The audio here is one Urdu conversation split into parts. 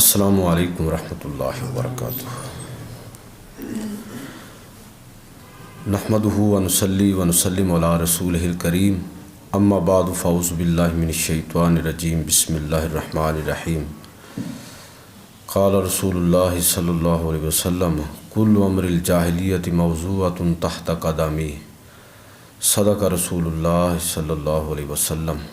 السلام علیکم ورحمۃ اللہ وبرکاتہ۔ نحمدہ ونصلی ونسلم علی رسولہ الکریم، اما بعد فاعوذ باللہ من الشیطان الرجیم، بسم اللہ الرحمن الرحیم۔ قال رسول اللہ صلی اللہ علیہ وسلم کل امر الجاہلیت موضوعۃ تحت قدمی، صدق رسول اللہ صلی اللہ علیہ وسلم۔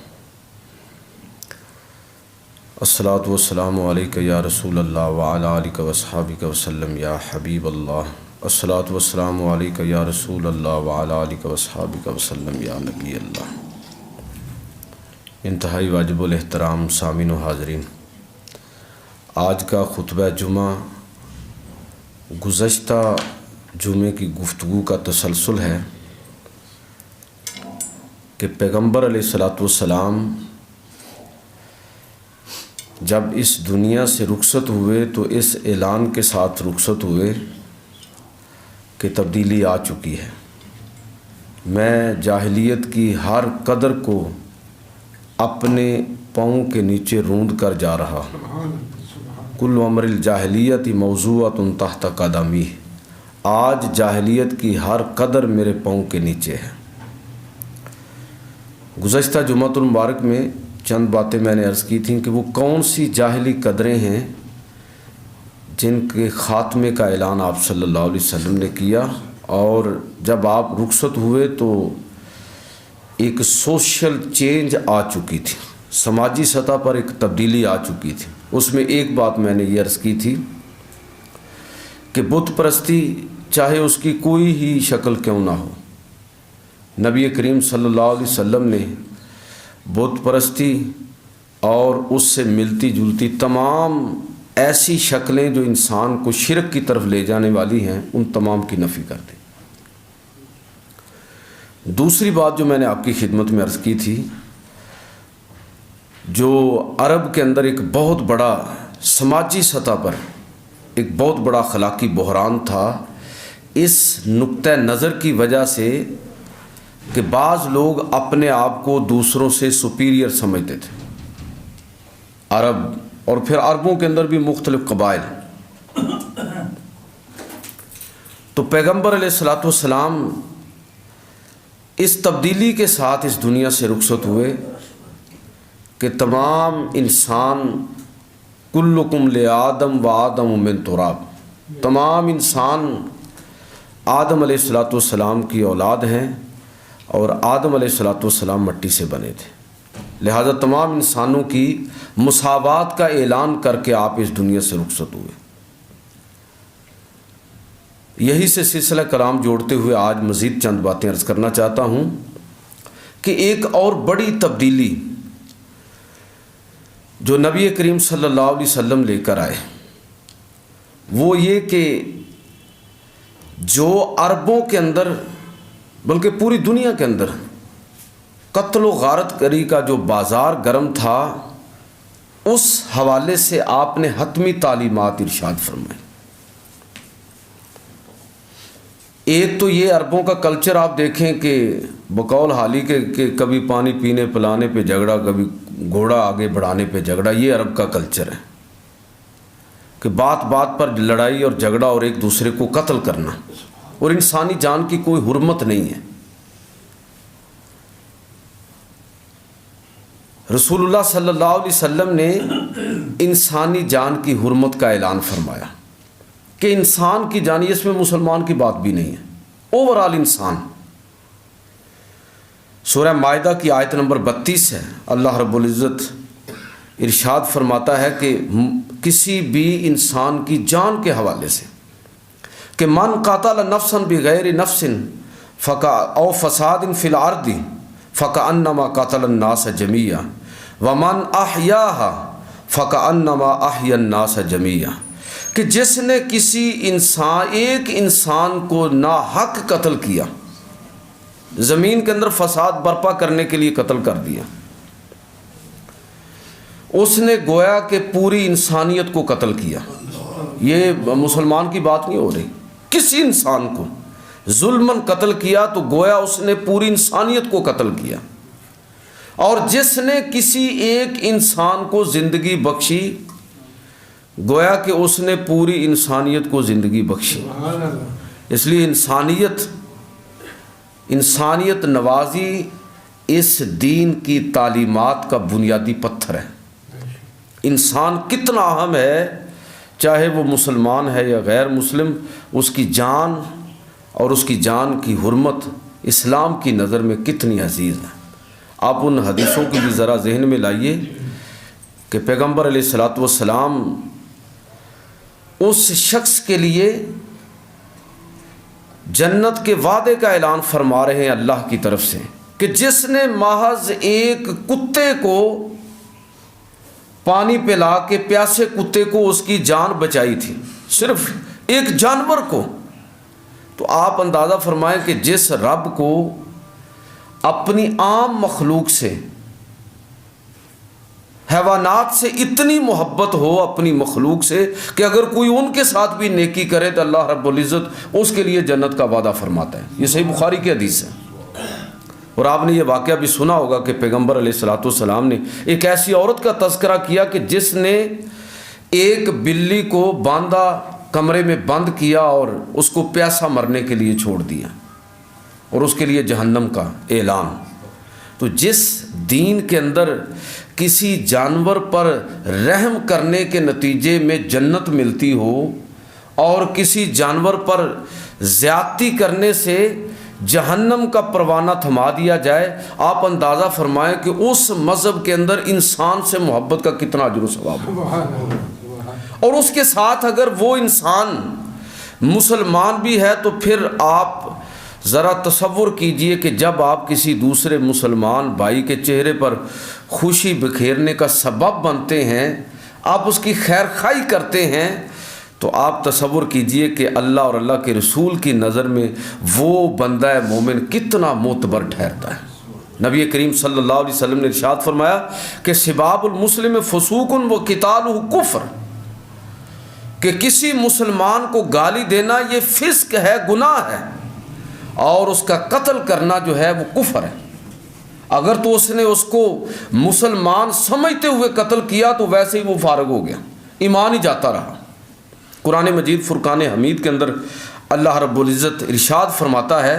الصلاۃ والسلام علیک یا رسول اللہ وعلی آلک واصحابک وسلم یا حبیب اللہ۔ الصلاۃ والسلام علیک یا رسول اللہ وعلی آلک واصحابک وسلم یا نبی اللہ۔ انتہائی واجب الاحترام سامعین و حاضرین، آج کا خطبہ جمعہ گزشتہ جمعے کی گفتگو کا تسلسل ہے کہ پیغمبر علیہ الصلاۃ والسلام جب اس دنیا سے رخصت ہوئے تو اس اعلان کے ساتھ رخصت ہوئے کہ تبدیلی آ چکی ہے، میں جاہلیت کی ہر قدر کو اپنے پاؤں کے نیچے روند کر جا رہا ہوں۔ کل امر الجاہلیت موضوعۃ تحت قدمی، آج جاہلیت کی ہر قدر میرے پاؤں کے نیچے ہے۔ گزشتہ جمعۃ المبارک میں چند باتیں میں نے عرض کی تھیں کہ وہ کون سی جاہلی قدریں ہیں جن کے خاتمے کا اعلان آپ صلی اللہ علیہ وسلم نے کیا، اور جب آپ رخصت ہوئے تو ایک سوشل چینج آ چکی تھی، سماجی سطح پر ایک تبدیلی آ چکی تھی۔ اس میں ایک بات میں نے یہ عرض کی تھی کہ بت پرستی چاہے اس کی کوئی ہی شکل کیوں نہ ہو، نبی کریم صلی اللہ علیہ وسلم نے بت پرستی اور اس سے ملتی جلتی تمام ایسی شکلیں جو انسان کو شرک کی طرف لے جانے والی ہیں، ان تمام کی نفی کر دی۔ دوسری بات جو میں نے آپ کی خدمت میں عرض کی تھی، جو عرب کے اندر ایک بہت بڑا سماجی سطح پر ایک بہت بڑا اخلاقی بحران تھا، اس نقطہ نظر کی وجہ سے کہ بعض لوگ اپنے آپ کو دوسروں سے سپیریئر سمجھتے تھے، عرب اور پھر عربوں کے اندر بھی مختلف قبائل۔ تو پیغمبر علیہ الصلاۃ والسلام اس تبدیلی کے ساتھ اس دنیا سے رخصت ہوئے کہ تمام انسان کلکم لآدم و آدم من تراب، تمام انسان آدم علیہ الصلاۃ والسلام کی اولاد ہیں اور آدم علیہ الصلاۃ والسلام مٹی سے بنے تھے، لہذا تمام انسانوں کی مساوات کا اعلان کر کے آپ اس دنیا سے رخصت ہوئے۔ یہی سے سلسلہ کلام جوڑتے ہوئے آج مزید چند باتیں عرض کرنا چاہتا ہوں کہ ایک اور بڑی تبدیلی جو نبی کریم صلی اللہ علیہ وسلم لے کر آئے وہ یہ کہ جو عربوں کے اندر بلکہ پوری دنیا کے اندر قتل و غارت گری کا جو بازار گرم تھا، اس حوالے سے آپ نے حتمی تعلیمات ارشاد فرمائی۔ ایک تو یہ عربوں کا کلچر آپ دیکھیں کہ بقول حالی کہ کبھی پانی پینے پلانے پہ جھگڑا، کبھی گھوڑا آگے بڑھانے پہ جھگڑا، یہ عرب کا کلچر ہے کہ بات بات پر لڑائی اور جھگڑا اور ایک دوسرے کو قتل کرنا، اور انسانی جان کی کوئی حرمت نہیں ہے۔ رسول اللہ صلی اللہ علیہ وسلم نے انسانی جان کی حرمت کا اعلان فرمایا کہ انسان کی جان، اس میں مسلمان کی بات بھی نہیں ہے، اوورال انسان۔ سورہ مائدہ کی آیت نمبر 32 ہے، اللہ رب العزت ارشاد فرماتا ہے کہ کسی بھی انسان کی جان کے حوالے سے کہ من قاتل نفسا بغیر نفس او فساد فی الارض فکأنما قتل الناس جمیعا ومن احیاها فکأنما احیا الناس جمیعا، کہ جس نے کسی ایک انسان کو ناحق قتل کیا، زمین کے اندر فساد برپا کرنے کے لیے قتل کر دیا، اس نے گویا کہ پوری انسانیت کو قتل کیا۔ یہ مسلمان کی بات نہیں ہو رہی، کسی انسان کو ظلماً قتل کیا تو گویا اس نے پوری انسانیت کو قتل کیا۔ اور جس نے کسی ایک انسان کو زندگی بخشی گویا کہ اس نے پوری انسانیت کو زندگی بخشی. اس لیے انسانیت نوازی اس دین کی تعلیمات کا بنیادی پتھر ہے. انسان کتنا اہم ہے، چاہے وہ مسلمان ہے یا غیر مسلم، اس کی جان اور اس کی جان کی حرمت اسلام کی نظر میں کتنی عزیز ہے. آپ ان حدیثوں کی بھی ذرا ذہن میں لائیے کہ پیغمبر علیہ الصلاۃ والسلام اس شخص کے لیے جنت کے وعدے کا اعلان فرما رہے ہیں اللہ کی طرف سے کہ جس نے محض ایک کتے کو پانی پلا کے پیاسے کتے کو اس کی جان بچائی تھی، صرف ایک جانور کو. تو آپ اندازہ فرمائیں کہ جس رب کو اپنی عام مخلوق سے، حیوانات سے اتنی محبت ہو اپنی مخلوق سے کہ اگر کوئی ان کے ساتھ بھی نیکی کرے تو اللہ رب العزت اس کے لیے جنت کا وعدہ فرماتا ہے. یہ صحیح بخاری کی حدیث ہے. اور آپ نے یہ واقعہ بھی سنا ہوگا کہ پیغمبر علیہ الصلاۃ والسلام نے ایک ایسی عورت کا تذکرہ کیا کہ جس نے ایک بلی کو باندھا، کمرے میں بند کیا اور اس کو پیاسا مرنے کے لیے چھوڑ دیا، اور اس کے لیے جہنم کا اعلان. تو جس دین کے اندر کسی جانور پر رحم کرنے کے نتیجے میں جنت ملتی ہو اور کسی جانور پر زیادتی کرنے سے جہنم کا پروانہ تھما دیا جائے، آپ اندازہ فرمائیں کہ اس مذہب کے اندر انسان سے محبت کا کتنا اجر و ثواب ہو. اور اس کے ساتھ اگر وہ انسان مسلمان بھی ہے تو پھر آپ ذرا تصور کیجئے کہ جب آپ کسی دوسرے مسلمان بھائی کے چہرے پر خوشی بکھیرنے کا سبب بنتے ہیں، آپ اس کی خیر خواہی کرتے ہیں، تو آپ تصور کیجئے کہ اللہ اور اللہ کے رسول کی نظر میں وہ بندہ مومن کتنا معتبر ٹھہرتا ہے. نبی کریم صلی اللہ علیہ وسلم نے ارشاد فرمایا کہ سباب المسلم فسوق و قتالہ کفر، کہ کسی مسلمان کو گالی دینا یہ فسق ہے، گناہ ہے، اور اس کا قتل کرنا جو ہے وہ کفر ہے. اگر تو اس نے اس کو مسلمان سمجھتے ہوئے قتل کیا تو ویسے ہی وہ فارغ ہو گیا، ایمان ہی جاتا رہا. قرآن مجید فرقان حمید کے اندر اللہ رب العزت ارشاد فرماتا ہے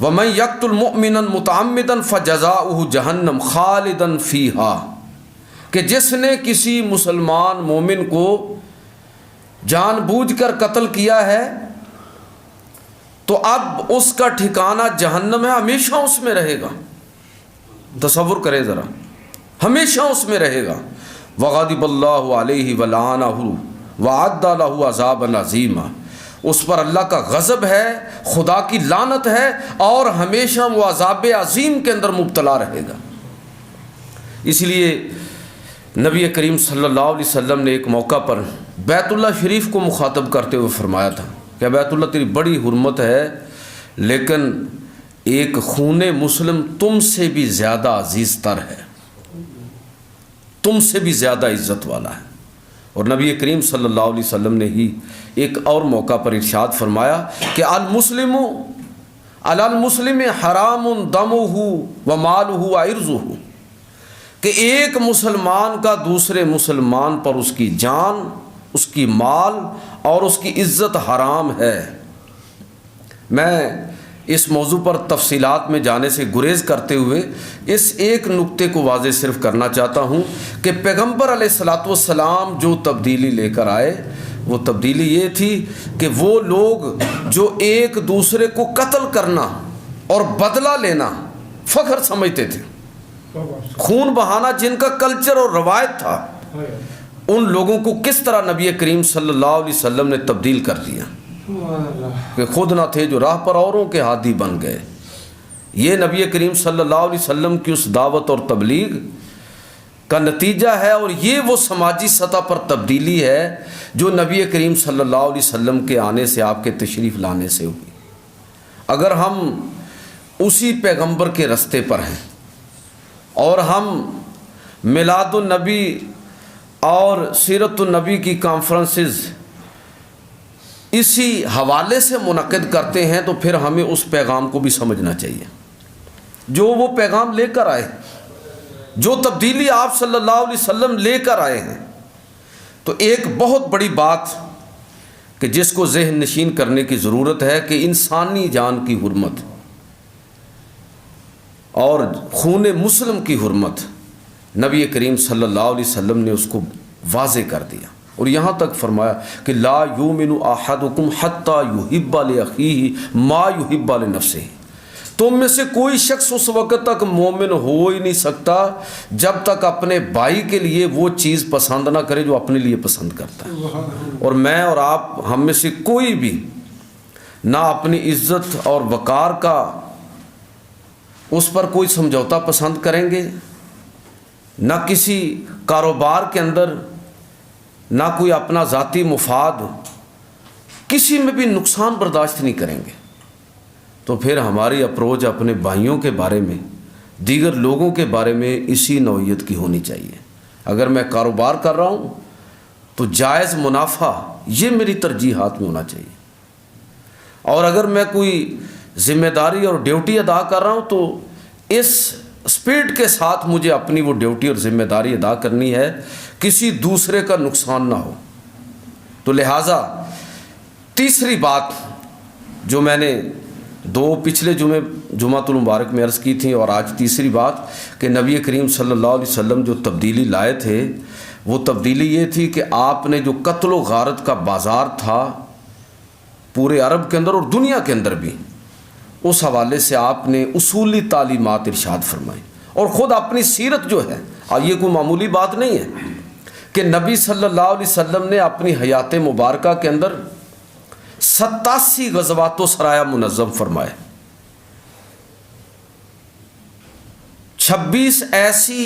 وَمَن يَقْتُلْ مُؤْمِنًا مُتَعَمِّدًا فَجَزَاؤُهُ جَهَنَّمُ خَالِدًا فِيهَا، کہ جس نے کسی مسلمان مومن کو جان بوجھ کر قتل کیا ہے تو اب اس کا ٹھکانہ جہنم ہے، ہمیشہ اس میں رہے گا. تصور کریں ذرا، ہمیشہ اس میں رہے گا. وَغَضِبَ اللَّهُ عَلَيْهِ وَلَعَنَهُ وَأَعَدَّ لَهُ عَذَابًا عَظِيمًا، اس پر اللہ کا غضب ہے، خدا کی لعنت ہے، اور ہمیشہ وہ عذاب عظیم کے اندر مبتلا رہے گا. اس لیے نبی کریم صلی اللہ علیہ وسلم نے ایک موقع پر بیت اللہ شریف کو مخاطب کرتے ہوئے فرمایا تھا کہ بیت اللہ تیری بڑی حرمت ہے، لیکن ایک خون مسلم تم سے بھی زیادہ عزیز تر ہے، تم سے بھی زیادہ عزت والا ہے. اور نبی کریم صلی اللہ علیہ وسلم نے ہی ایک اور موقع پر ارشاد فرمایا کہ المسلم علی المسلم حرام دمہ ومالہ وعرضہ، کہ ایک مسلمان کا دوسرے مسلمان پر اس کی جان، اس کی مال اور اس کی عزت حرام ہے. میں اس موضوع پر تفصیلات میں جانے سے گریز کرتے ہوئے اس ایک نقطے کو واضح صرف کرنا چاہتا ہوں کہ پیغمبر علیہ الصلاۃ والسلام جو تبدیلی لے کر آئے وہ تبدیلی یہ تھی کہ وہ لوگ جو ایک دوسرے کو قتل کرنا اور بدلہ لینا فخر سمجھتے تھے، خون بہانا جن کا کلچر اور روایت تھا، ان لوگوں کو کس طرح نبی کریم صلی اللہ علیہ وسلم نے تبدیل کر دیا کہ خود نہ تھے جو راہ پر اوروں کے ہادی بن گئے. یہ نبی کریم صلی اللہ علیہ وسلم کی اس دعوت اور تبلیغ کا نتیجہ ہے، اور یہ وہ سماجی سطح پر تبدیلی ہے جو نبی کریم صلی اللہ علیہ وسلم کے آنے سے، آپ کے تشریف لانے سے ہوئی. اگر ہم اسی پیغمبر کے رستے پر ہیں اور ہم میلاد النبی اور سیرت النبی کی کانفرنسز اسی حوالے سے منعقد کرتے ہیں تو پھر ہمیں اس پیغام کو بھی سمجھنا چاہیے جو وہ پیغام لے کر آئے، جو تبدیلی آپ صلی اللہ علیہ وسلم لے کر آئے ہیں. تو ایک بہت بڑی بات کہ جس کو ذہن نشین کرنے کی ضرورت ہے کہ انسانی جان کی حرمت اور خون مسلم کی حرمت نبی کریم صلی اللہ علیہ وسلم نے اس کو واضح کر دیا، اور یہاں تک فرمایا کہ لا یؤمن احدکم حتی یحب لاخیہ ما یحب لنفسہ، تم میں سے کوئی شخص اس وقت تک مومن ہو ہی نہیں سکتا جب تک اپنے بھائی کے لیے وہ چیز پسند نہ کرے جو اپنے لیے پسند کرتا ہے۔ اور میں اور آپ ہم میں سے کوئی بھی نہ اپنی عزت اور وقار کا اس پر کوئی سمجھوتا پسند کریں گے، نہ کسی کاروبار کے اندر، نہ کوئی اپنا ذاتی مفاد، کسی میں بھی نقصان برداشت نہیں کریں گے۔ تو پھر ہماری اپروچ اپنے بھائیوں کے بارے میں، دیگر لوگوں کے بارے میں اسی نوعیت کی ہونی چاہیے۔ اگر میں کاروبار کر رہا ہوں تو جائز منافع یہ میری ترجیحات میں ہونا چاہیے، اور اگر میں کوئی ذمہ داری اور ڈیوٹی ادا کر رہا ہوں تو اس اسپیڈ کے ساتھ مجھے اپنی وہ ڈیوٹی اور ذمہ داری ادا کرنی ہے، کسی دوسرے کا نقصان نہ ہو۔ تو لہٰذا تیسری بات جو میں نے دو پچھلے جمعۃ المبارک میں عرض کی تھی، اور آج تیسری بات کہ نبی کریم صلی اللہ علیہ وسلم جو تبدیلی لائے تھے وہ تبدیلی یہ تھی کہ آپ نے جو قتل و غارت کا بازار تھا پورے عرب کے اندر اور دنیا کے اندر بھی، اس حوالے سے آپ نے اصولی تعلیمات ارشاد فرمائی، اور خود اپنی سیرت جو ہے، یہ کوئی معمولی بات نہیں ہے کہ نبی صلی اللہ علیہ وسلم نے اپنی حیات مبارکہ کے اندر 87 غزوات و سرایا منظم فرمائے، 26 ایسی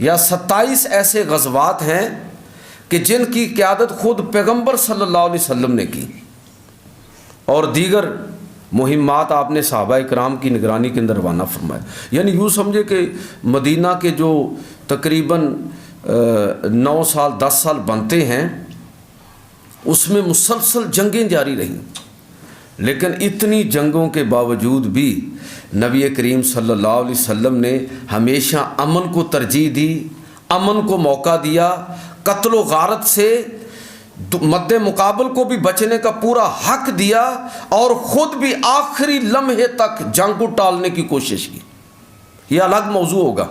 یا 27 ایسے غزوات ہیں کہ جن کی قیادت خود پیغمبر صلی اللہ علیہ وسلم نے کی، اور دیگر مہمات آپ نے صحابہ اکرام کی نگرانی کے اندر روانہ فرمائے۔ یعنی یوں سمجھے کہ مدینہ کے جو تقریباً 9 سال 10 سال بنتے ہیں اس میں مسلسل جنگیں جاری رہیں، لیکن اتنی جنگوں کے باوجود بھی نبی کریم صلی اللہ علیہ وسلم نے ہمیشہ امن کو ترجیح دی، امن کو موقع دیا، قتل و غارت سے مد مقابل کو بھی بچنے کا پورا حق دیا، اور خود بھی آخری لمحے تک جنگ کو ٹالنے کی کوشش کی۔ یہ الگ موضوع ہوگا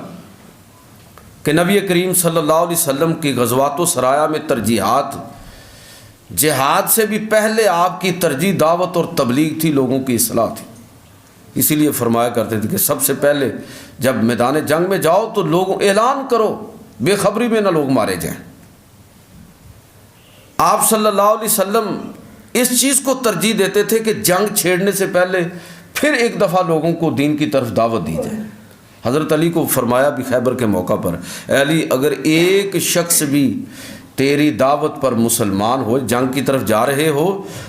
کہ نبی کریم صلی اللہ علیہ وسلم کی غزوات و سرایا میں ترجیحات، جہاد سے بھی پہلے آپ کی ترجیح دعوت اور تبلیغ تھی، لوگوں کی اصلاح تھی۔ اسی لیے فرمایا کرتے تھے کہ سب سے پہلے جب میدان جنگ میں جاؤ تو لوگوں اعلان کرو، بے خبری میں نہ لوگ مارے جائیں۔ آپ صلی اللہ علیہ وسلم اس چیز کو ترجیح دیتے تھے کہ جنگ چھیڑنے سے پہلے پھر ایک دفعہ لوگوں کو دین کی طرف دعوت دی جائے۔ حضرت علی کو فرمایا بھی خیبر کے موقع پر، اے علی اگر ایک شخص بھی تیری دعوت پر مسلمان ہو، جنگ کی طرف جا رہے ہو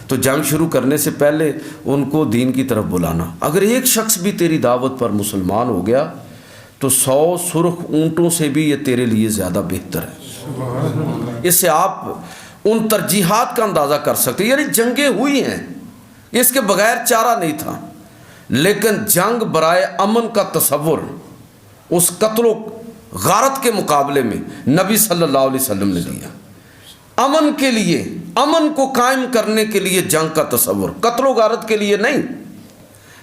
تو جنگ شروع کرنے سے پہلے ان کو دین کی طرف بلانا۔ اگر ایک شخص بھی تیری دعوت پر مسلمان ہو گیا تو 100 سرخ اونٹوں سے بھی یہ تیرے لیے زیادہ بہتر ہے۔ اس سے آپ ان ترجیحات کا اندازہ کر سکتے، یعنی جنگیں ہوئی ہیں، اس کے بغیر چارہ نہیں تھا، لیکن جنگ برائے امن کا تصور اس قتل و غارت کے مقابلے میں نبی صلی اللہ علیہ وسلم نے دیا۔ امن کے لیے، امن کو قائم کرنے کے لیے جنگ کا تصور، قتل و غارت کے لیے نہیں۔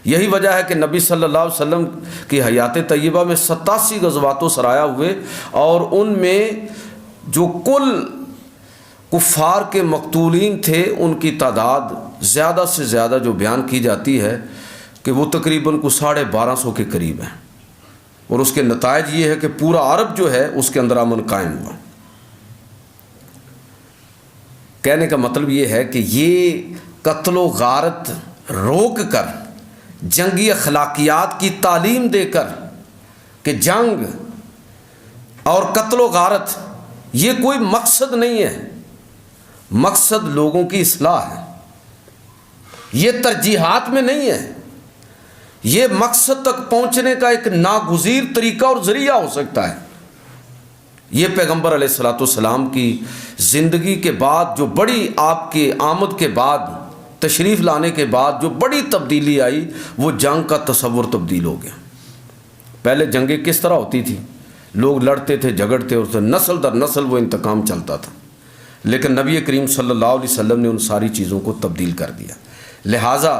یہی وجہ ہے کہ نبی صلی اللہ علیہ وسلم کی حیات طیبہ میں 87 غزوات و سرایا ہوئے، اور ان میں جو کل کفار کے مقتولین تھے ان کی تعداد زیادہ سے زیادہ جو بیان کی جاتی ہے کہ وہ تقریباً کو 1250 کے قریب ہیں، اور اس کے نتائج یہ ہے کہ پورا عرب جو ہے اس کے اندر امن قائم ہوا۔ کہنے کا مطلب یہ ہے کہ یہ قتل و غارت روک کر، جنگی اخلاقیات کی تعلیم دے کر کہ جنگ اور قتل و غارت یہ کوئی مقصد نہیں ہے، مقصد لوگوں کی اصلاح ہے، یہ ترجیحات میں نہیں ہے، یہ مقصد تک پہنچنے کا ایک ناگزیر طریقہ اور ذریعہ ہو سکتا ہے۔ یہ پیغمبر علیہ الصلوۃ والسلام کی زندگی کے بعد جو بڑی، آپ کے آمد کے بعد، تشریف لانے کے بعد جو بڑی تبدیلی آئی، وہ جنگ کا تصور تبدیل ہو گیا۔ پہلے جنگیں کس طرح ہوتی تھی؟ لوگ لڑتے تھے جھگڑتے اور نسل در نسل وہ انتقام چلتا تھا، لیکن نبی کریم صلی اللہ علیہ وسلم نے ان ساری چیزوں کو تبدیل کر دیا۔ لہٰذا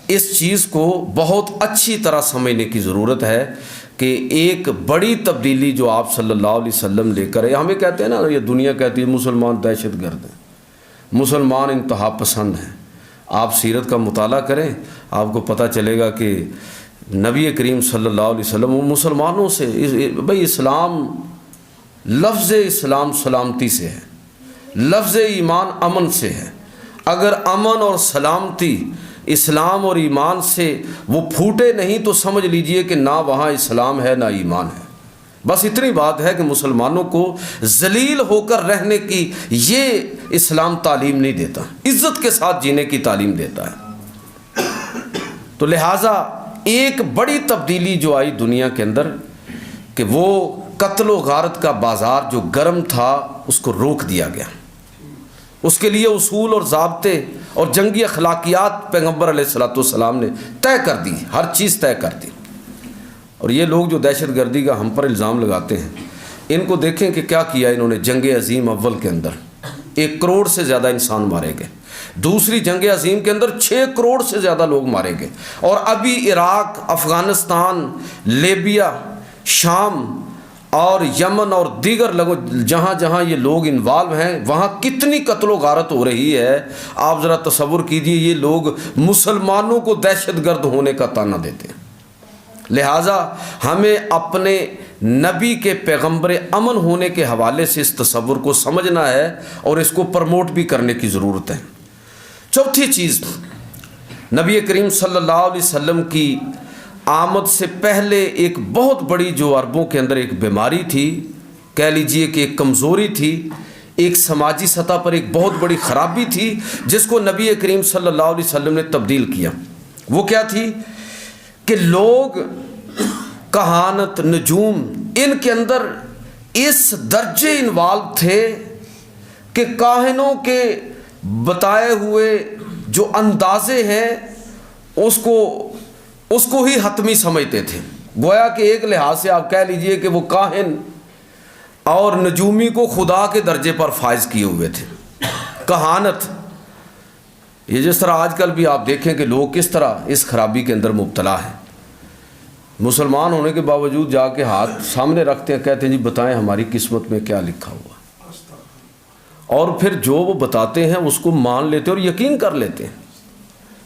اس چیز کو بہت اچھی طرح سمجھنے کی ضرورت ہے کہ ایک بڑی تبدیلی جو آپ صلی اللہ علیہ وسلم لے کر ہمیں کہتے ہیں نا، یہ دنیا کہتی ہے مسلمان دہشت گرد ہیں، مسلمان انتہا پسند ہیں۔ آپ سیرت کا مطالعہ کریں، آپ کو پتہ چلے گا کہ نبی کریم صلی اللہ علیہ وسلم وہ مسلمانوں سے بھئی اسلام، لفظ اسلام سلامتی سے ہے، لفظ ایمان امن سے ہے۔ اگر امن اور سلامتی اسلام اور ایمان سے وہ پھوٹے نہیں تو سمجھ لیجئے کہ نہ وہاں اسلام ہے نہ ایمان ہے۔ بس اتنی بات ہے کہ مسلمانوں کو ذلیل ہو کر رہنے کی یہ اسلام تعلیم نہیں دیتا، عزت کے ساتھ جینے کی تعلیم دیتا ہے۔ تو لہٰذا ایک بڑی تبدیلی جو آئی دنیا کے اندر کہ وہ قتل و غارت کا بازار جو گرم تھا اس کو روک دیا گیا، اس کے لیے اصول اور ضابطے اور جنگی اخلاقیات پیغمبر علیہ الصلوۃ والسلام نے طے کر دی، ہر چیز طے کر دی۔ اور یہ لوگ جو دہشت گردی کا ہم پر الزام لگاتے ہیں، ان کو دیکھیں کہ کیا کیا انہوں نے۔ جنگ عظیم اول کے اندر 1 کروڑ سے زیادہ انسان مارے گئے، دوسری جنگ عظیم کے اندر 6 کروڑ سے زیادہ لوگ مارے گئے، اور ابھی عراق، افغانستان، لیبیا، شام اور یمن اور دیگر جہاں جہاں یہ لوگ انوالو ہیں وہاں کتنی قتل و غارت ہو رہی ہے۔ آپ ذرا تصور کیجئے، یہ لوگ مسلمانوں کو دہشت گرد ہونے کا طعنہ دیتے ہیں۔ لہٰذا ہمیں اپنے نبی کے پیغمبر امن ہونے کے حوالے سے اس تصور کو سمجھنا ہے اور اس کو پروموٹ بھی کرنے کی ضرورت ہے۔ چوتھی چیز، نبی کریم صلی اللہ علیہ وسلم کی آمد سے پہلے ایک بہت بڑی جو عربوں کے اندر ایک بیماری تھی، کہہ لیجئے کہ ایک کمزوری تھی، ایک سماجی سطح پر ایک بہت بڑی خرابی تھی جس کو نبی کریم صلی اللہ علیہ وسلم نے تبدیل کیا۔ وہ کیا تھی کہ لوگ کہانت، نجوم، ان کے اندر اس درجے انوالو تھے کہ کاہنوں کے بتائے ہوئے جو اندازے ہیں اس کو ہی حتمی سمجھتے تھے۔ گویا کہ ایک لحاظ سے آپ کہہ لیجئے کہ وہ کاہن اور نجومی کو خدا کے درجے پر فائز کیے ہوئے تھے۔ کہانت، یہ جس طرح آج کل بھی آپ دیکھیں کہ لوگ کس طرح اس خرابی کے اندر مبتلا ہیں، مسلمان ہونے کے باوجود جا کے ہاتھ سامنے رکھتے ہیں، کہتے ہیں جی بتائیں ہماری قسمت میں کیا لکھا ہوا، اور پھر جو وہ بتاتے ہیں اس کو مان لیتے اور یقین کر لیتے ہیں۔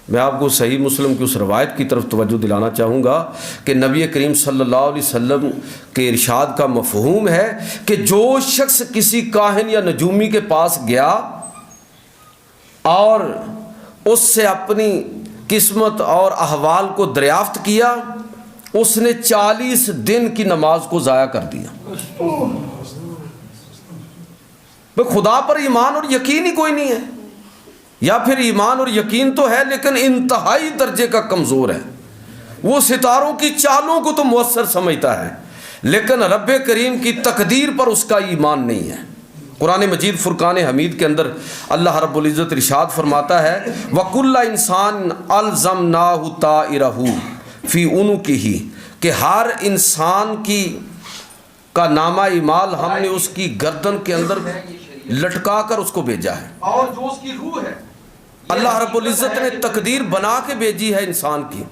میں آپ کو صحیح مسلم کی اس روایت کی طرف توجہ دلانا چاہوں گا کہ نبی کریم صلی اللہ علیہ وسلم کے ارشاد کا مفہوم ہے کہ جو شخص کسی کاہن یا نجومی کے پاس گیا اور اس سے اپنی قسمت اور احوال کو دریافت کیا، اس نے 40 دن کی نماز کو ضائع کر دیا۔ خدا پر ایمان اور یقین ہی کوئی نہیں ہے، یا پھر ایمان اور یقین تو ہے لیکن انتہائی درجے کا کمزور ہے۔ وہ ستاروں کی چالوں کو تو مؤثر سمجھتا ہے لیکن رب کریم کی تقدیر پر اس کا ایمان نہیں ہے۔ قرآن مجید فرقان حمید کے اندر اللہ رب العزت ارشاد فرماتا ہے وَكُلَّ إِنسَانٍ أَلْزَمْنَاهُ طَائِرَهُ فِي عُنُقِهِ، کہ ہر انسان کا نامہ اعمال ہم نے اس کی گردن کے اندر لٹکا کر اس کو بھیجا ہے، اور جو اس کی روح ہے اللہ رب العزت نے تقدیر بنا کے بھیجی ہے انسان کی۔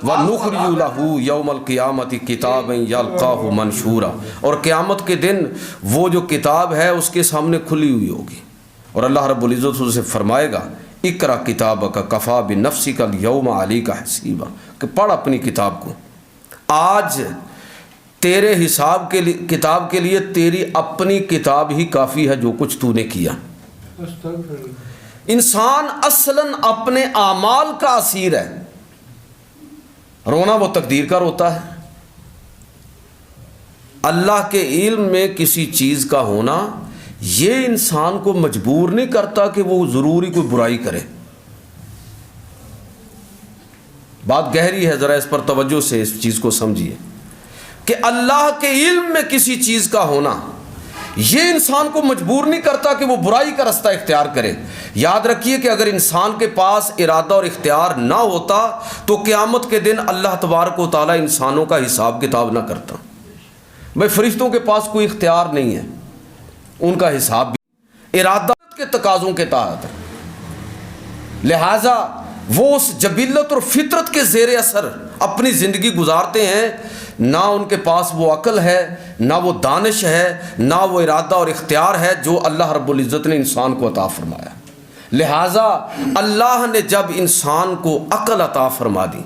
وَنُخْرِجُ لَهُ يَوْمَ الْقِيَامَةِ كِتَابًا يَلْقَاهُ مَنْشُورًا، اور قیامت کے دن وہ جو کتاب ہے اس کے سامنے کھلی ہوئی ہوگی، اور اللہ رب العزت اسے فرمائے گا اقرأ کتابک کفیٰ بنفسک اليوم علیک حسیبا، کہ پڑھ اپنی کتاب کو، آج تیرے حساب کے کتاب کے لیے تیری اپنی کتاب ہی کافی ہے جو کچھ تو نے کیا۔ انسان اصلاً اپنے اعمال کا اسیر ہے، رونا وہ تقدیر کا روتا ہے۔ اللہ کے علم میں کسی چیز کا ہونا یہ انسان کو مجبور نہیں کرتا کہ وہ ضروری کوئی برائی کرے۔ بات گہری ہے، ذرا اس پر توجہ سے اس چیز کو سمجھیے کہ اللہ کے علم میں کسی چیز کا ہونا یہ انسان کو مجبور نہیں کرتا کہ وہ برائی کا رستہ اختیار کرے۔ یاد رکھیے کہ اگر انسان کے پاس ارادہ اور اختیار نہ ہوتا تو قیامت کے دن اللہ تبارک و تعالیٰ انسانوں کا حساب کتاب نہ کرتا۔ بھائی فرشتوں کے پاس کوئی اختیار نہیں ہے، ان کا حساب بھی ارادہ کے تقاضوں کے تحت ہے، لہٰذا وہ اس جبلت اور فطرت کے زیر اثر اپنی زندگی گزارتے ہیں، نہ ان کے پاس وہ عقل ہے، نہ وہ دانش ہے، نہ وہ ارادہ اور اختیار ہے جو اللہ رب العزت نے انسان کو عطا فرمایا۔ لہٰذا اللہ نے جب انسان کو عقل عطا فرما دی،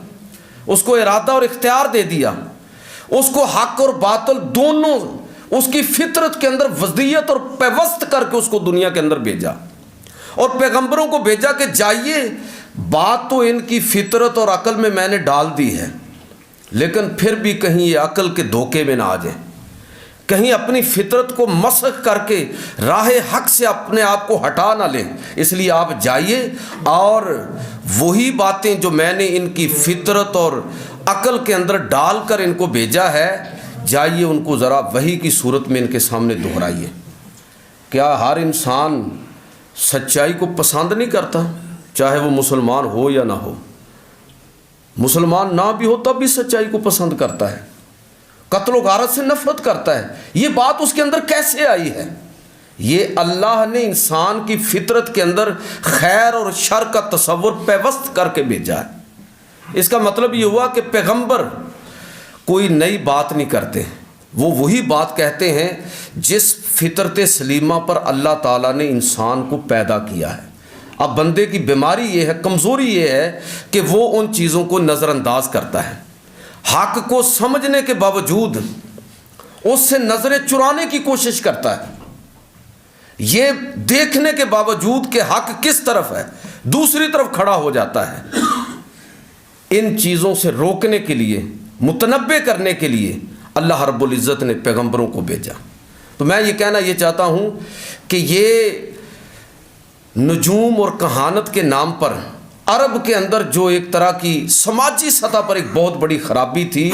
اس کو ارادہ اور اختیار دے دیا، اس کو حق اور باطل دونوں اس کی فطرت کے اندر وضعیت اور پیوست کر کے اس کو دنیا کے اندر بھیجا، اور پیغمبروں کو بھیجا کہ جائیے بات تو ان کی فطرت اور عقل میں نے ڈال دی ہے، لیکن پھر بھی کہیں یہ عقل کے دھوکے میں نہ آ جائیں، کہیں اپنی فطرت کو مسخ کر کے راہ حق سے اپنے آپ کو ہٹا نہ لیں، اس لیے آپ جائیے اور وہی باتیں جو میں نے ان کی فطرت اور عقل کے اندر ڈال کر ان کو بھیجا ہے، جائیے ان کو ذرا وحی کی صورت میں ان کے سامنے دہرائیے۔ کیا ہر انسان سچائی کو پسند نہیں کرتا؟ چاہے وہ مسلمان ہو یا نہ ہو، مسلمان نہ بھی ہو تب بھی سچائی کو پسند کرتا ہے، قتل و غارت سے نفرت کرتا ہے۔ یہ بات اس کے اندر کیسے آئی ہے؟ یہ اللہ نے انسان کی فطرت کے اندر خیر اور شر کا تصور پیوست کر کے بھیجا ہے۔ اس کا مطلب یہ ہوا کہ پیغمبر کوئی نئی بات نہیں کرتے، وہ وہی بات کہتے ہیں جس فطرت سلیمہ پر اللہ تعالیٰ نے انسان کو پیدا کیا ہے۔ اب بندے کی بیماری یہ ہے، کمزوری یہ ہے کہ وہ ان چیزوں کو نظر انداز کرتا ہے، حق کو سمجھنے کے باوجود اس سے نظریں چرانے کی کوشش کرتا ہے، یہ دیکھنے کے باوجود کہ حق کس طرف ہے دوسری طرف کھڑا ہو جاتا ہے۔ ان چیزوں سے روکنے کے لیے، متنبع کرنے کے لیے اللہ رب العزت نے پیغمبروں کو بھیجا۔ تو میں یہ کہنا یہ چاہتا ہوں کہ یہ نجوم اور کہانت کے نام پر عرب کے اندر جو ایک طرح کی سماجی سطح پر ایک بہت بڑی خرابی تھی،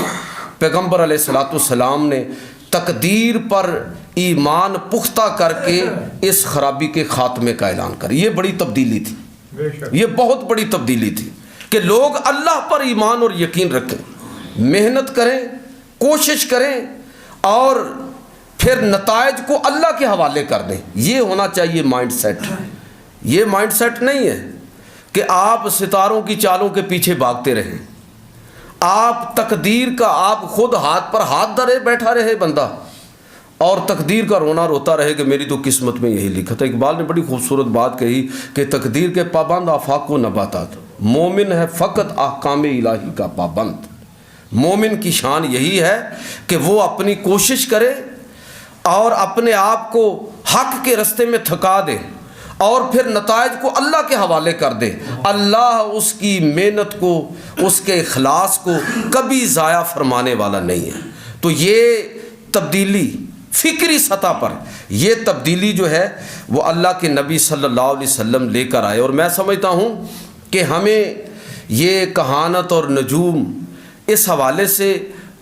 پیغمبر علیہ الصلوۃ والسلام نے تقدیر پر ایمان پختہ کر کے اس خرابی کے خاتمے کا اعلان کر۔ یہ بڑی تبدیلی تھی، یہ بہت بڑی تبدیلی تھی کہ لوگ اللہ پر ایمان اور یقین رکھیں، محنت کریں، کوشش کریں اور پھر نتائج کو اللہ کے حوالے کر دیں۔ یہ ہونا چاہیے مائنڈ سیٹ۔ یہ مائنڈ سیٹ نہیں ہے کہ آپ ستاروں کی چالوں کے پیچھے بھاگتے رہیں، آپ تقدیر کا آپ خود ہاتھ پر ہاتھ دھرے بیٹھا رہے بندہ اور تقدیر کا رونا روتا رہے کہ میری تو قسمت میں یہی لکھا تھا۔ اقبال نے بڑی خوبصورت بات کہی کہ تقدیر کے پابند آفاق و نباتات، مومن ہے فقط احکام الہی کا پابند۔ مومن کی شان یہی ہے کہ وہ اپنی کوشش کرے اور اپنے آپ کو حق کے رستے میں تھکا دے اور پھر نتائج کو اللہ کے حوالے کر دے۔ اللہ اس کی محنت کو، اس کے اخلاص کو کبھی ضائع فرمانے والا نہیں ہے۔ تو یہ تبدیلی فکری سطح پر، یہ تبدیلی جو ہے وہ اللہ کے نبی صلی اللہ علیہ وسلم لے کر آئے، اور میں سمجھتا ہوں کہ ہمیں یہ کہانت اور نجوم اس حوالے سے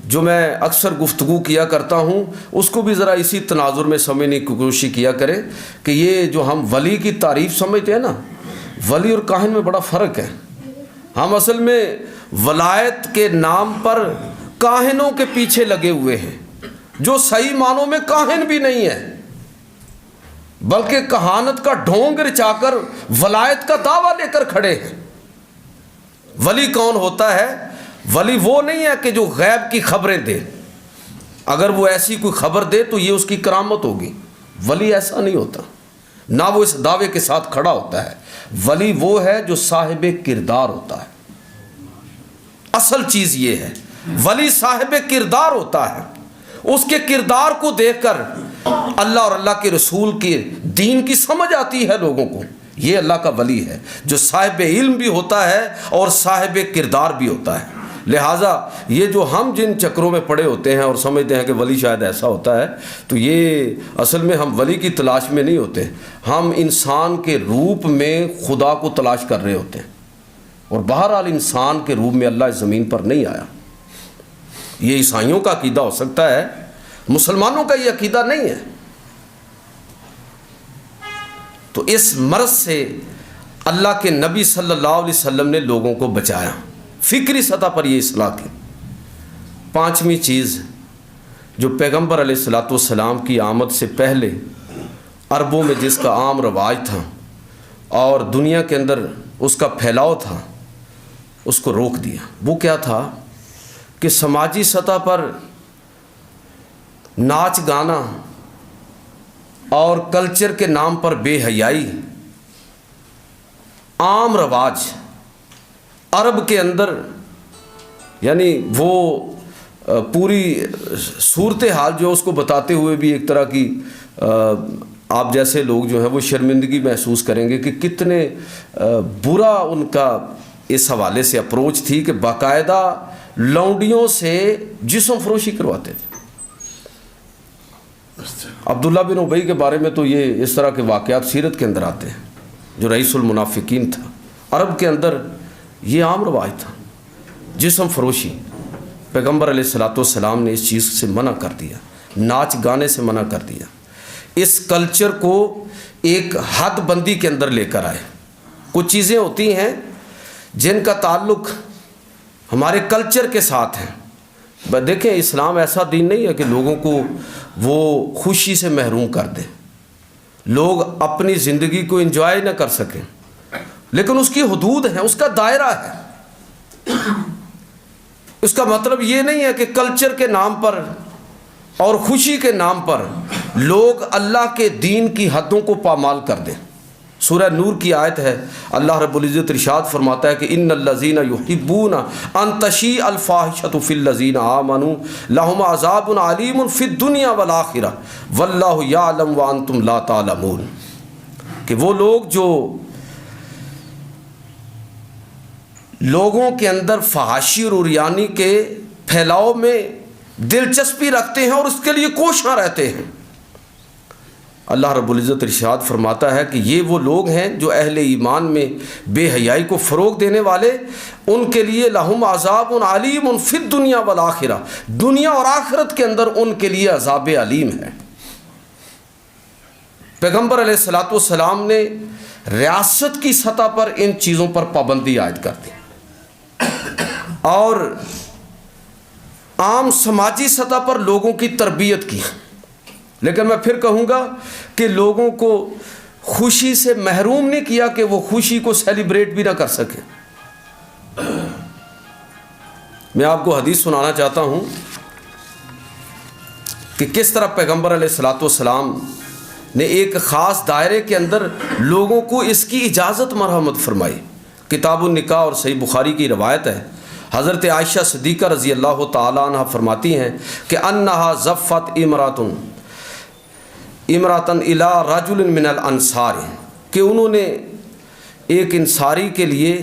جو میں اکثر گفتگو کیا کرتا ہوں اس کو بھی ذرا اسی تناظر میں سمجھنے کی کوشش کیا کریں کہ یہ جو ہم ولی کی تعریف سمجھتے ہیں نا، ولی اور کاہن میں بڑا فرق ہے۔ ہم اصل میں ولایت کے نام پر کاہنوں کے پیچھے لگے ہوئے ہیں جو صحیح معنوں میں کاہن بھی نہیں ہے، بلکہ کہانت کا ڈھونگ رچا کر ولایت کا دعویٰ لے کر کھڑے ہیں۔ ولی کون ہوتا ہے؟ ولی وہ نہیں ہے کہ جو غیب کی خبریں دے، اگر وہ ایسی کوئی خبر دے تو یہ اس کی کرامت ہوگی۔ ولی ایسا نہیں ہوتا، نہ وہ اس دعوے کے ساتھ کھڑا ہوتا ہے۔ ولی وہ ہے جو صاحب کردار ہوتا ہے۔ اصل چیز یہ ہے، ولی صاحب کردار ہوتا ہے، اس کے کردار کو دیکھ کر اللہ اور اللہ کے رسول کے دین کی سمجھ آتی ہے لوگوں کو۔ یہ اللہ کا ولی ہے جو صاحب علم بھی ہوتا ہے اور صاحب کردار بھی ہوتا ہے۔ لہٰذا یہ جو ہم جن چکروں میں پڑے ہوتے ہیں اور سمجھتے ہیں کہ ولی شاید ایسا ہوتا ہے، تو یہ اصل میں ہم ولی کی تلاش میں نہیں ہوتے، ہم انسان کے روپ میں خدا کو تلاش کر رہے ہوتے ہیں، اور بہرحال انسان کے روپ میں اللہ اس زمین پر نہیں آیا۔ یہ عیسائیوں کا عقیدہ ہو سکتا ہے، مسلمانوں کا یہ عقیدہ نہیں ہے۔ تو اس مرض سے اللہ کے نبی صلی اللہ علیہ وسلم نے لوگوں کو بچایا، فکری سطح پر یہ اصلاح کی۔ پانچویں چیز جو پیغمبر علیہ الصلوۃ والسلام کی آمد سے پہلے عربوں میں جس کا عام رواج تھا اور دنیا کے اندر اس کا پھیلاؤ تھا، اس کو روک دیا۔ وہ کیا تھا کہ سماجی سطح پر ناچ گانا اور کلچر کے نام پر بے حیائی عام رواج عرب کے اندر، یعنی وہ پوری صورتحال جو اس کو بتاتے ہوئے بھی ایک طرح کی آپ جیسے لوگ جو ہیں وہ شرمندگی محسوس کریں گے کہ کتنے برا ان کا اس حوالے سے اپروچ تھی کہ باقاعدہ لونڈیوں سے جسم فروشی کرواتے تھے۔ عبداللہ بن ابی کے بارے میں تو یہ اس طرح کے واقعات سیرت کے اندر آتے ہیں، جو رئیس المنافقین تھا۔ عرب کے اندر یہ عام رواج تھا، جسم فروشی۔ پیغمبر علیہ الصلوۃ والسلام نے اس چیز سے منع کر دیا، ناچ گانے سے منع کر دیا، اس کلچر کو ایک حد بندی کے اندر لے کر آئے۔ کچھ چیزیں ہوتی ہیں جن کا تعلق ہمارے کلچر کے ساتھ ہے۔ دیکھیں اسلام ایسا دین نہیں ہے کہ لوگوں کو وہ خوشی سے محروم کر دے، لوگ اپنی زندگی کو انجوائے نہ کر سکیں، لیکن اس کی حدود ہیں، اس کا دائرہ ہے۔ اس کا مطلب یہ نہیں ہے کہ کلچر کے نام پر اور خوشی کے نام پر لوگ اللہ کے دین کی حدوں کو پامال کر دیں۔ سورہ نور کی آیت ہے، اللہ رب العزت ارشاد فرماتا ہے کہ ان الذین یحبون ان تشیع الفاحشۃ فی الذین آمنوا لہم عذاب علیم فی الدنیا والآخرہ واللہ یعلم وانتم لا تعلمون، کہ وہ لوگ جو لوگوں کے اندر فحاشی اور عریانی کے پھیلاؤ میں دلچسپی رکھتے ہیں اور اس کے لیے کوشاں رہتے ہیں، اللہ رب العزت ارشاد فرماتا ہے کہ یہ وہ لوگ ہیں جو اہل ایمان میں بے حیائی کو فروغ دینے والے، ان کے لیے لہم عذاب علیم فی الدنیا والآخرہ، دنیا اور آخرت کے اندر ان کے لیے عذاب علیم ہے۔ پیغمبر علیہ الصلوۃ والسلام نے ریاست کی سطح پر ان چیزوں پر پابندی عائد کر دی اور عام سماجی سطح پر لوگوں کی تربیت کی۔ لیکن میں پھر کہوں گا کہ لوگوں کو خوشی سے محروم نہیں کیا کہ وہ خوشی کو سیلیبریٹ بھی نہ کر سکے۔ میں آپ کو حدیث سنانا چاہتا ہوں کہ کس طرح پیغمبر علیہ الصلوۃ والسلام نے ایک خاص دائرے کے اندر لوگوں کو اس کی اجازت مرحمت فرمائی۔ کتاب النکاح اور صحیح بخاری کی روایت ہے، حضرت عائشہ صدیقہ رضی اللہ تعالی عنہ فرماتی ہیں کہ انہا زفت امراتن الی رجل من الانصار، کہ انہوں نے ایک انصاری کے لیے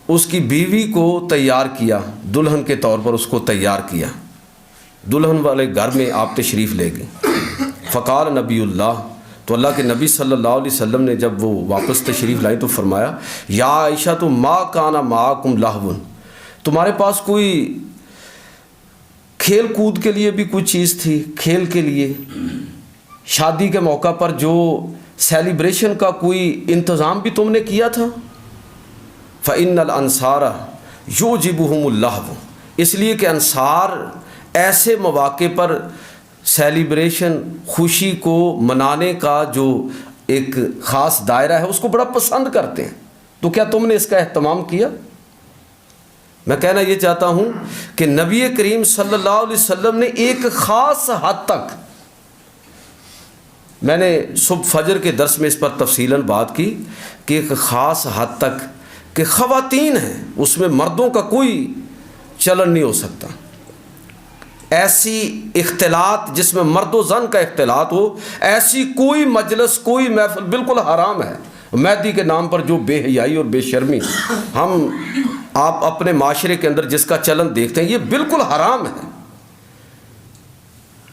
اس کی بیوی کو تیار کیا، دلہن کے طور پر اس کو تیار کیا۔ دلہن والے گھر میں آپ تشریف لے گئے۔ فقال نبی اللہ، تو اللہ کے نبی صلی اللہ علیہ وسلم نے جب وہ واپس تشریف لائی تو فرمایا یا عائشہ تو ما کانا معکم لہو، تمہارے پاس کوئی کھیل کود کے لیے بھی کوئی چیز تھی، کھیل کے لیے شادی کے موقع پر جو سیلیبریشن کا کوئی انتظام بھی تم نے کیا تھا؟ فإن الانصار یعجبہم اللہو، اس لیے کہ انصار ایسے مواقع پر سیلیبریشن، خوشی کو منانے کا جو ایک خاص دائرہ ہے اس کو بڑا پسند کرتے ہیں، تو کیا تم نے اس کا اہتمام کیا؟ میں کہنا یہ چاہتا ہوں کہ نبی کریم صلی اللہ علیہ وسلم نے ایک خاص حد تک، میں نے صبح فجر کے درس میں اس پر تفصیلاً بات کی کہ ایک خاص حد تک کہ خواتین ہیں اس میں مردوں کا کوئی چلن نہیں ہو سکتا، ایسی اختلاط جس میں مرد و زن کا اختلاط ہو، ایسی کوئی مجلس، کوئی محفل بالکل حرام ہے۔ مہدی کے نام پر جو بے حیائی اور بے شرمی آپ اپنے معاشرے کے اندر جس کا چلن دیکھتے ہیں، یہ بالکل حرام ہے۔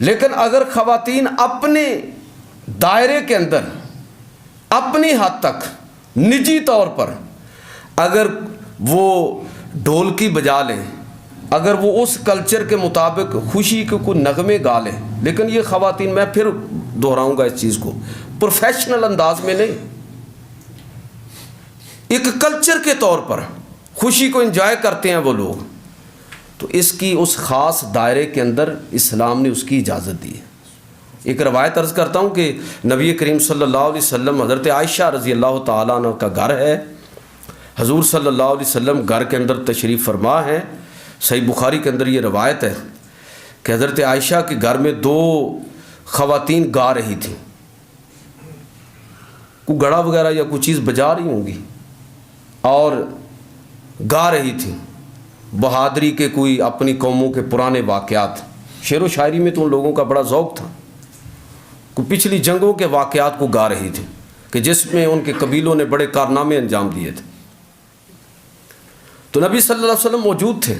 لیکن اگر خواتین اپنے دائرے کے اندر اپنی حد تک نجی طور پر اگر وہ ڈھولکی بجا لیں، اگر وہ اس کلچر کے مطابق خوشی کے کوئی نغمے گا لیں، لیکن یہ خواتین، میں پھر دہراؤں گا اس چیز کو، پروفیشنل انداز میں نہیں، ایک کلچر کے طور پر خوشی کو انجوائے کرتے ہیں وہ لوگ، تو اس کی اس خاص دائرے کے اندر اسلام نے اس کی اجازت دی ہے۔ ایک روایت عرض کرتا ہوں کہ نبی کریم صلی اللہ علیہ وسلم، حضرت عائشہ رضی اللہ تعالیٰ عنہ کا گھر ہے، حضور صلی اللہ علیہ وسلم گھر کے اندر تشریف فرما ہے۔ صحیح بخاری کے اندر یہ روایت ہے کہ حضرت عائشہ کے گھر میں 2 خواتین گا رہی تھیں، کوئی گڑا وغیرہ یا کوئی چیز بجا رہی ہوں گی اور گا رہی تھیں بہادری کے کوئی اپنی قوموں کے پرانے واقعات۔ شعر و شاعری میں تو ان لوگوں کا بڑا ذوق تھا، کوئی پچھلی جنگوں کے واقعات کو گا رہی تھی کہ جس میں ان کے قبیلوں نے بڑے کارنامے انجام دیے تھے۔ تو نبی صلی اللہ علیہ وسلم موجود تھے۔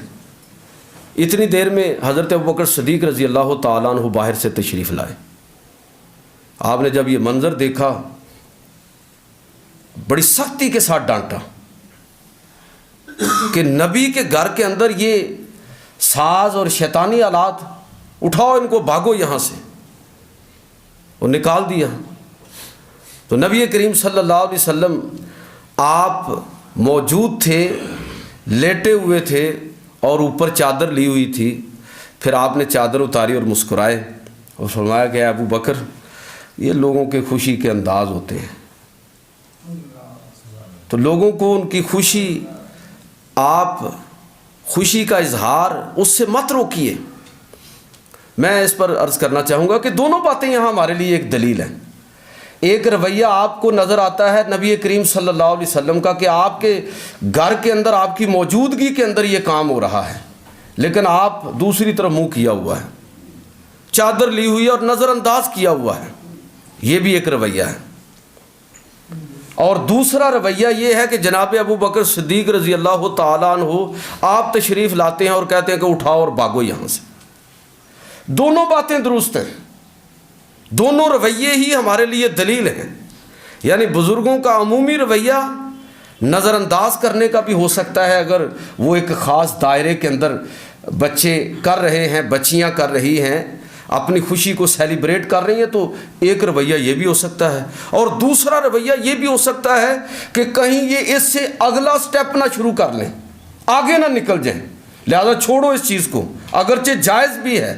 اتنی دیر میں حضرت ابوبکر صدیق رضی اللہ تعالیٰ عنہ باہر سے تشریف لائے۔ آپ نے جب یہ منظر دیکھا بڑی سختی کے ساتھ ڈانٹا کہ نبی کے گھر کے اندر یہ ساز اور شیطانی آلات، اٹھاؤ ان کو، بھاگو یہاں سے، اور نکال دیا۔ تو نبی کریم صلی اللہ علیہ وسلم آپ موجود تھے، لیٹے ہوئے تھے اور اوپر چادر لی ہوئی تھی۔ پھر آپ نے چادر اتاری اور مسکرائے اور فرمایا کہ ابو بکر، یہ لوگوں کے خوشی کے انداز ہوتے ہیں، تو لوگوں کو ان کی خوشی، آپ خوشی کا اظہار اس سے مت روکیے۔ میں اس پر عرض کرنا چاہوں گا کہ دونوں باتیں یہاں ہمارے لیے ایک دلیل ہیں۔ ایک رویہ آپ کو نظر آتا ہے نبی کریم صلی اللہ علیہ وسلم کا کہ آپ کے گھر کے اندر، آپ کی موجودگی کے اندر یہ کام ہو رہا ہے، لیکن آپ دوسری طرف منہ کیا ہوا ہے، چادر لی ہوئی ہے اور نظر انداز کیا ہوا ہے۔ یہ بھی ایک رویہ ہے۔ اور دوسرا رویہ یہ ہے کہ جناب ابو بکر صدیق رضی اللہ تعالیٰ عنہ آپ تشریف لاتے ہیں اور کہتے ہیں کہ اٹھاؤ اور بھاگو یہاں سے۔ دونوں باتیں درست ہیں، دونوں رویے ہی ہمارے لیے دلیل ہیں۔ یعنی بزرگوں کا عمومی رویہ نظر انداز کرنے کا بھی ہو سکتا ہے، اگر وہ ایک خاص دائرے کے اندر بچے کر رہے ہیں، بچیاں کر رہی ہیں، اپنی خوشی کو سیلیبریٹ کر رہی ہیں، تو ایک رویہ یہ بھی ہو سکتا ہے۔ اور دوسرا رویہ یہ بھی ہو سکتا ہے کہ کہیں یہ اس سے اگلا سٹیپ نہ شروع کر لیں، آگے نہ نکل جائیں، لہذا چھوڑو اس چیز کو، اگرچہ جائز بھی ہے،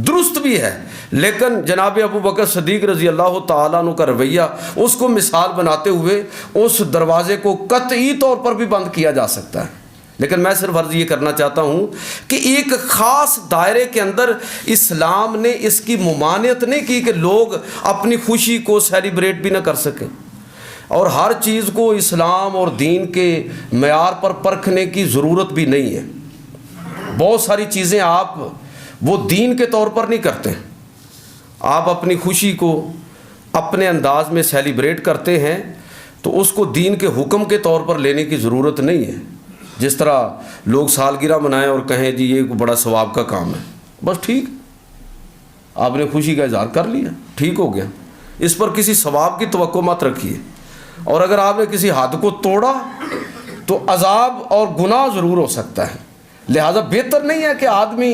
درست بھی ہے، لیکن جناب ابو بکر صدیق رضی اللہ تعالیٰ عنہ کا رویہ اس کو مثال بناتے ہوئے اس دروازے کو قطعی طور پر بھی بند کیا جا سکتا ہے۔ لیکن میں صرف عرض یہ کرنا چاہتا ہوں کہ ایک خاص دائرے کے اندر اسلام نے اس کی ممانعت نہیں کی کہ لوگ اپنی خوشی کو سیلیبریٹ بھی نہ کر سکیں، اور ہر چیز کو اسلام اور دین کے معیار پر پرکھنے کی ضرورت بھی نہیں ہے۔ بہت ساری چیزیں آپ وہ دین کے طور پر نہیں کرتے، آپ اپنی خوشی کو اپنے انداز میں سیلیبریٹ کرتے ہیں، تو اس کو دین کے حکم کے طور پر لینے کی ضرورت نہیں ہے۔ جس طرح لوگ سالگرہ منائیں اور کہیں جی یہ بڑا ثواب کا کام ہے، بس ٹھیک، آپ نے خوشی کا اظہار کر لیا، ٹھیک ہو گیا، اس پر کسی ثواب کی توقع مت رکھیے۔ اور اگر آپ نے کسی حد کو توڑا تو عذاب اور گناہ ضرور ہو سکتا ہے، لہذا بہتر نہیں ہے کہ آدمی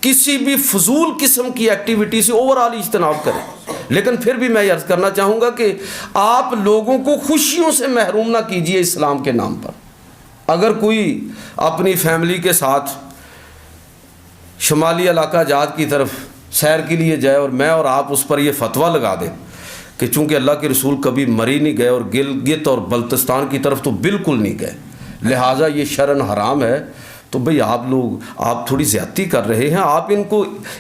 کسی بھی فضول قسم کی ایکٹیویٹی سے اوورآل اجتناب کرے۔ لیکن پھر بھی میں یہ عرض کرنا چاہوں گا کہ آپ لوگوں کو خوشیوں سے محروم نہ کیجیے اسلام کے نام پر۔ اگر کوئی اپنی فیملی کے ساتھ شمالی علاقہ جات کی طرف سیر کے لیے جائے اور میں اور آپ اس پر یہ فتویٰ لگا دیں کہ چونکہ اللہ کے رسول کبھی مری نہیں گئے اور گلگت اور بلتستان کی طرف تو بالکل نہیں گئے، لہٰذا یہ شرعاً حرام ہے، تو بھئی آپ تھوڑی زیادتی کر رہے ہیں۔ آپ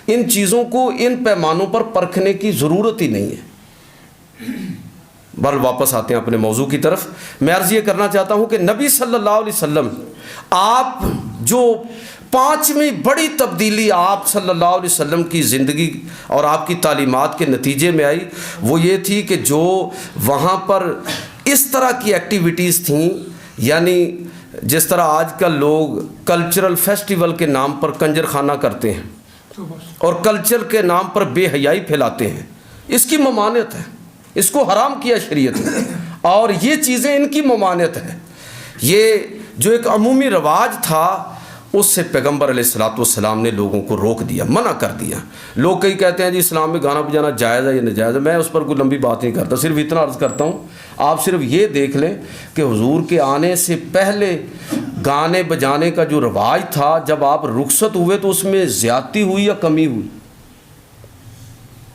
ان چیزوں کو ان پیمانوں پر پرکھنے کی ضرورت ہی نہیں ہے۔ بہرحال واپس آتے ہیں اپنے موضوع کی طرف۔ میں عرض یہ کرنا چاہتا ہوں کہ نبی صلی اللہ علیہ وسلم، آپ جو 5ویں بڑی تبدیلی آپ صلی اللہ علیہ وسلم کی زندگی اور آپ کی تعلیمات کے نتیجے میں آئی، وہ یہ تھی کہ جو وہاں پر اس طرح کی ایکٹیویٹیز تھیں، یعنی جس طرح آج کل لوگ کلچرل فیسٹیول کے نام پر کنجر خانہ کرتے ہیں اور کلچر کے نام پر بے حیائی پھیلاتے ہیں، اس کی ممانعت ہے، اس کو حرام کیا شریعت نے، اور یہ چیزیں ان کی ممانعت ہے۔ یہ جو ایک عمومی رواج تھا، اس سے پیغمبر علیہ الصلوۃ والسلام نے لوگوں کو روک دیا، منع کر دیا۔ لوگ کئی کہتے ہیں جی اسلام میں گانا بجانا جائز ہے یا ناجائز ہے، میں اس پر کوئی لمبی بات نہیں کرتا، صرف اتنا عرض کرتا ہوں، آپ صرف یہ دیکھ لیں کہ حضور کے آنے سے پہلے گانے بجانے کا جو رواج تھا، جب آپ رخصت ہوئے تو اس میں زیادتی ہوئی یا کمی ہوئی؟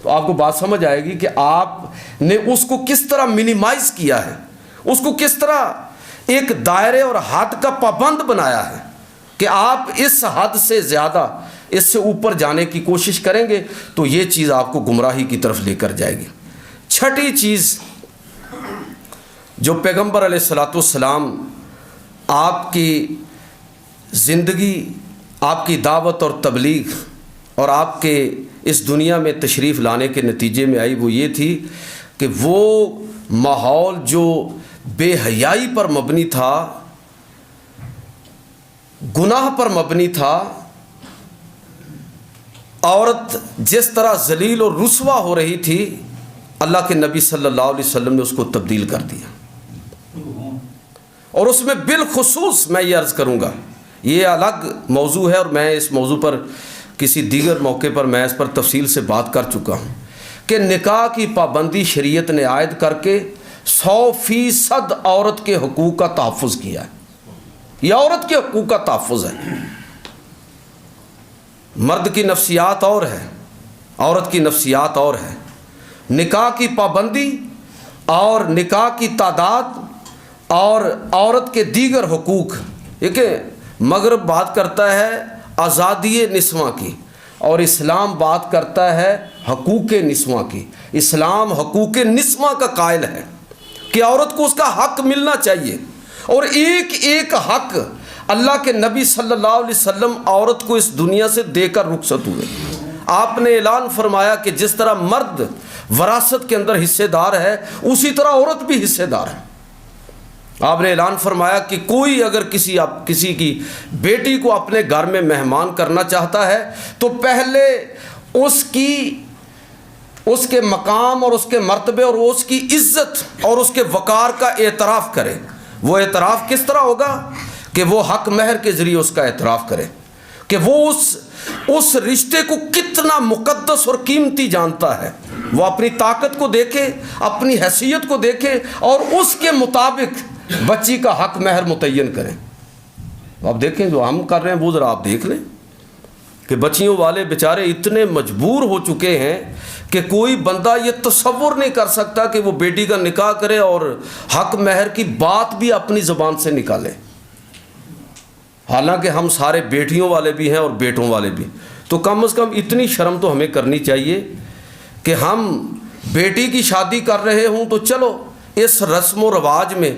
تو آپ کو بات سمجھ آئے گی کہ آپ نے اس کو کس طرح منیمائز کیا ہے، اس کو کس طرح ایک دائرے اور حد کا پابند بنایا ہے کہ آپ اس حد سے زیادہ اس سے اوپر جانے کی کوشش کریں گے تو یہ چیز آپ کو گمراہی کی طرف لے کر جائے گی۔ چھٹی چیز جو پیغمبر علیہ الصلاۃ والسلام آپ کی زندگی، آپ کی دعوت اور تبلیغ اور آپ کے اس دنیا میں تشریف لانے کے نتیجے میں آئی، وہ یہ تھی کہ وہ ماحول جو بے حیائی پر مبنی تھا، گناہ پر مبنی تھا، عورت جس طرح ذلیل اور رسوا ہو رہی تھی، اللہ کے نبی صلی اللہ علیہ وسلم نے اس کو تبدیل کر دیا۔ اور اس میں بالخصوص میں یہ عرض کروں گا، یہ الگ موضوع ہے اور میں اس موضوع پر کسی دیگر موقع پر میں اس پر تفصیل سے بات کر چکا ہوں کہ نکاح کی پابندی شریعت نے عائد کر کے 100% عورت کے حقوق کا تحفظ کیا ہے۔ یہ عورت کے حقوق کا تحفظ ہے۔ مرد کی نفسیات اور ہے، عورت کی نفسیات اور ہے۔ نکاح کی پابندی اور نکاح کی تعداد اور عورت کے دیگر حقوق، دیکھیں مغرب بات کرتا ہے آزادی نسواں کی اور اسلام بات کرتا ہے حقوق نسواں کی۔ اسلام حقوق نسواں کا قائل ہے کہ عورت کو اس کا حق ملنا چاہیے، اور ایک ایک حق اللہ کے نبی صلی اللہ علیہ وسلم عورت کو اس دنیا سے دے کر رخصت ہوئے۔ آپ نے اعلان فرمایا کہ جس طرح مرد وراثت کے اندر حصے دار ہے، اسی طرح عورت بھی حصے دار ہے۔ آپ نے اعلان فرمایا کہ کوئی اگر کسی کی بیٹی کو اپنے گھر میں مہمان کرنا چاہتا ہے تو پہلے اس کے مقام اور اس کے مرتبے اور اس کی عزت اور اس کے وقار کا اعتراف کرے۔ وہ اعتراف کس طرح ہوگا کہ وہ حق مہر کے ذریعے اس کا اعتراف کرے کہ وہ اس رشتے کو کتنا مقدس اور قیمتی جانتا ہے۔ وہ اپنی طاقت کو دیکھے، اپنی حیثیت کو دیکھے اور اس کے مطابق بچی کا حق مہر متعین کریں۔ آپ دیکھیں جو ہم کر رہے ہیں وہ ذرا آپ دیکھ لیں کہ بچیوں والے بیچارے اتنے مجبور ہو چکے ہیں کہ کوئی بندہ یہ تصور نہیں کر سکتا کہ وہ بیٹی کا نکاح کرے اور حق مہر کی بات بھی اپنی زبان سے نکالے، حالانکہ ہم سارے بیٹیوں والے بھی ہیں اور بیٹوں والے بھی۔ تو کم از کم اتنی شرم تو ہمیں کرنی چاہیے کہ ہم بیٹی کی شادی کر رہے ہوں تو چلو اس رسم و رواج میں،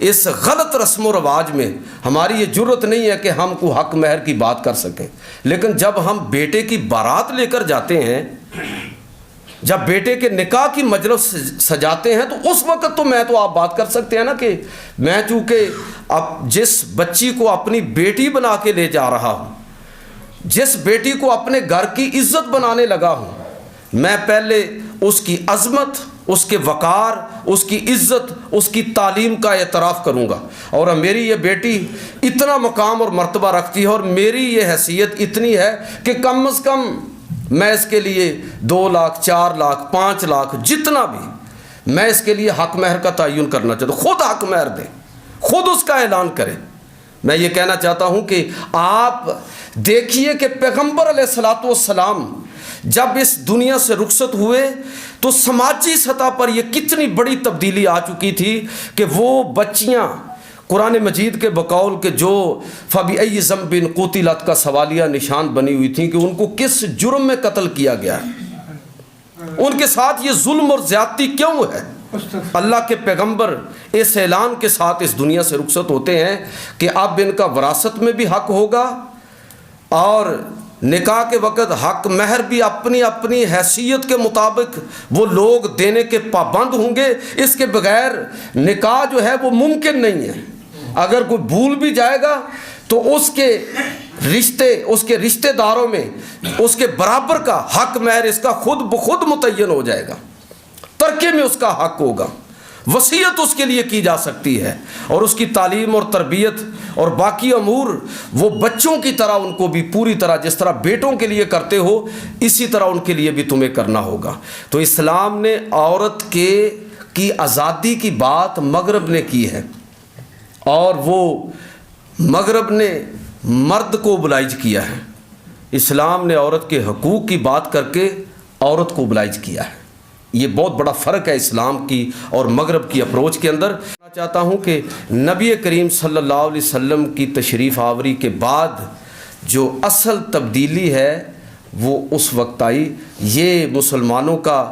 اس غلط رسم و رواج میں ہماری یہ جرت نہیں ہے کہ ہم کو حق مہر کی بات کر سکیں، لیکن جب ہم بیٹے کی بارات لے کر جاتے ہیں، جب بیٹے کے نکاح کی مجلس سجاتے ہیں، تو اس وقت تو آپ بات کر سکتے ہیں نا کہ میں چونکہ اب جس بچی کو اپنی بیٹی بنا کے لے جا رہا ہوں، جس بیٹی کو اپنے گھر کی عزت بنانے لگا ہوں، میں پہلے اس کی عظمت، اس کے وقار، اس کی عزت، اس کی تعلیم کا اعتراف کروں گا، اور میری یہ بیٹی اتنا مقام اور مرتبہ رکھتی ہے اور میری یہ حیثیت اتنی ہے کہ کم از کم میں اس کے لیے 2 لاکھ 4 لاکھ 5 لاکھ جتنا بھی میں اس کے لیے حق مہر کا تعین کرنا چاہتا ہوں۔ خود حق مہر دیں، خود اس کا اعلان کریں۔ میں یہ کہنا چاہتا ہوں کہ آپ دیکھیے کہ پیغمبر علیہ الصلاۃ والسلام جب اس دنیا سے رخصت ہوئے تو سماجی سطح پر یہ کتنی بڑی تبدیلی آ چکی تھی کہ وہ بچیاں قرآن مجید کے بقول کہ جو فَبِأَيِّ ذَنبٍ قُتِلَتْ کا سوالیہ نشان بنی ہوئی تھیں کہ ان کو کس جرم میں قتل کیا گیا ہے، ان کے ساتھ یہ ظلم اور زیادتی کیوں ہے۔ اللہ کے پیغمبر اس اعلان کے ساتھ اس دنیا سے رخصت ہوتے ہیں کہ اب ان کا وراثت میں بھی حق ہوگا اور نکاح کے وقت حق مہر بھی اپنی اپنی حیثیت کے مطابق وہ لوگ دینے کے پابند ہوں گے۔ اس کے بغیر نکاح جو ہے وہ ممکن نہیں ہے۔ اگر کوئی بھول بھی جائے گا تو اس کے رشتے داروں میں اس کے برابر کا حق مہر اس کا خود بخود متعین ہو جائے گا، ترکے میں اس کا حق ہوگا، وصیت اس کے لیے کی جا سکتی ہے، اور اس کی تعلیم اور تربیت اور باقی امور وہ بچوں کی طرح ان کو بھی پوری طرح جس طرح بیٹوں کے لیے کرتے ہو اسی طرح ان کے لیے بھی تمہیں کرنا ہوگا۔ تو اسلام نے عورت کی آزادی کی بات مغرب نے کی ہے، اور وہ مغرب نے مرد کو اوبلائج کیا ہے، اسلام نے عورت کے حقوق کی بات کر کے عورت کو اوبلائج کیا ہے۔ یہ بہت بڑا فرق ہے اسلام کی اور مغرب کی اپروچ کے اندر۔ میں چاہتا ہوں کہ نبی کریم صلی اللہ علیہ وسلم کی تشریف آوری کے بعد جو اصل تبدیلی ہے وہ اس وقت آئی۔ یہ مسلمانوں کا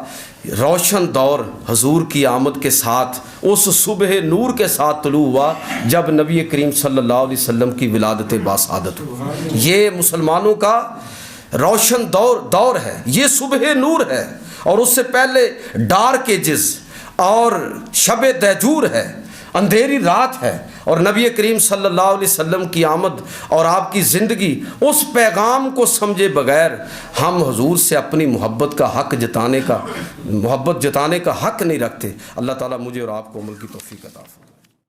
روشن دور حضور کی آمد کے ساتھ، اس صبح نور کے ساتھ طلوع ہوا جب نبی کریم صلی اللہ علیہ وسلم کی ولادت باسعادت ہوئی۔ یہ مسلمانوں کا روشن دور ہے، یہ صبح نور ہے، اور اس سے پہلے ڈارک ایجز اور شب دہجور ہے، اندھیری رات ہے، اور نبی کریم صلی اللہ علیہ وسلم کی آمد اور آپ کی زندگی اس پیغام کو سمجھے بغیر ہم حضور سے اپنی محبت جتانے کا حق نہیں رکھتے۔ اللہ تعالیٰ مجھے اور آپ کو عمل کی توفیق عطا فرمائے۔